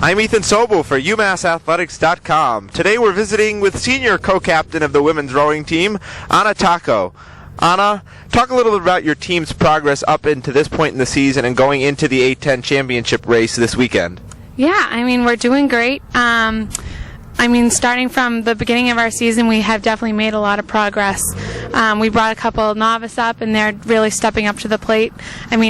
I'm Ethan Sobel for UMassAthletics.com. Today we're visiting with senior co-captain of the women's rowing team, Anna Tocco. Anna, talk a little bit about your team's progress up into this point in the season and going into the A10 championship race this weekend. Yeah, we're doing great. Starting from the beginning of our season, we have definitely made a lot of progress. We brought a couple novice up, and they're really stepping up to the plate.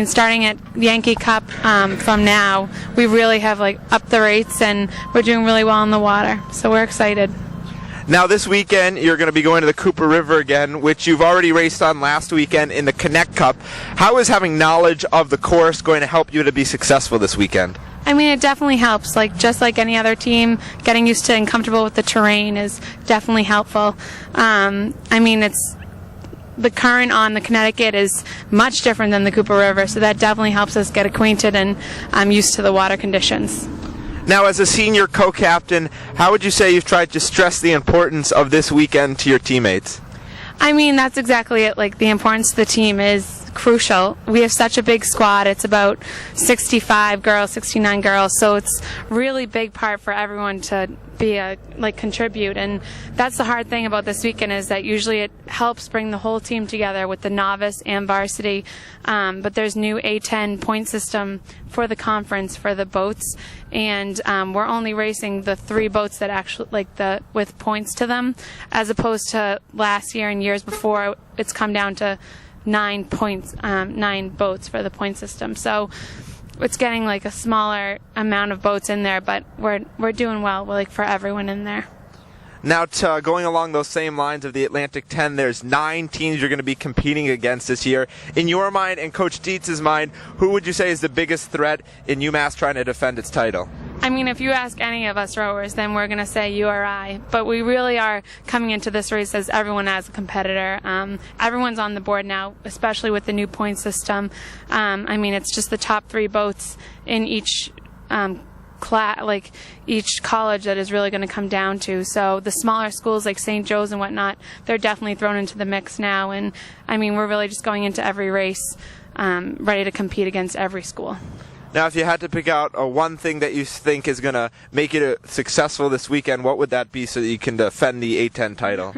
Starting at Yankee Cup from now, we really have upped the rates, and we're doing really well in the water. So we're excited. Now this weekend, you're going to be going to the Cooper River again, which you've already raced on last weekend in the Connect Cup. How is having knowledge of the course going to help you to be successful this weekend? It definitely helps. Just like any other team, getting used to and comfortable with the terrain is definitely helpful. It's the current on the Connecticut is much different than the Cooper River, so that definitely helps us get acquainted and used to the water conditions. Now, as a senior co-captain, how would you say you've tried to stress the importance of this weekend to your teammates? That's exactly it. The importance of the team is crucial. We have such a big squad. It's about 65 girls, 69 girls, so it's really big part for everyone to be contribute. And that's the hard thing about this weekend, is that usually it helps bring the whole team together with the novice and varsity. But there's new A10 point system for the conference for the boats, and we're only racing the 3 boats that actually with points to them, as opposed to last year and years before. It's come down to 9 points, 9 boats for the point system. So it's getting a smaller amount of boats in there, but we're doing well, for everyone in there. Now, going along those same lines of the Atlantic 10, there's 9 teams you're going to be competing against this year. In your mind and Coach Dietz's mind, who would you say is the biggest threat in UMass trying to defend its title? If you ask any of us rowers, then we're going to say URI. But we really are coming into this race as everyone as a competitor. Everyone's on the board now, especially with the new point system. It's just the top 3 boats in each each college that is really going to come down to. So the smaller schools like St. Joe's and whatnot, they're definitely thrown into the mix now. And we're really just going into every race ready to compete against every school. Now, if you had to pick out one thing that you think is going to make it successful this weekend, what would that be so that you can defend the A10 title?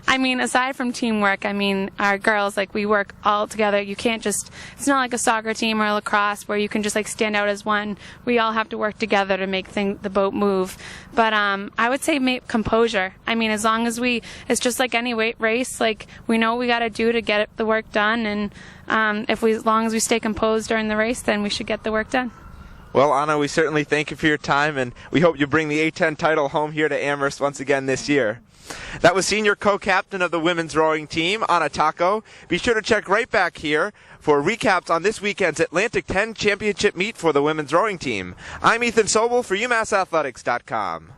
Aside from teamwork, our girls, we work all together. You can't just, it's not like a soccer team or lacrosse where you can just stand out as one. We all have to work together to make the boat move. But I would say composure. As long as it's just like any race, we know what we got to do to get the work done, and as long as we stay composed during the race, then we should get the work done. Well, Anna, we certainly thank you for your time, and we hope you bring the A10 title home here to Amherst once again this year. That was senior co-captain of the women's rowing team, Anna Tocco. Be sure to check right back here for recaps on this weekend's Atlantic 10 championship meet for the women's rowing team. I'm Ethan Sobel for UMassAthletics.com.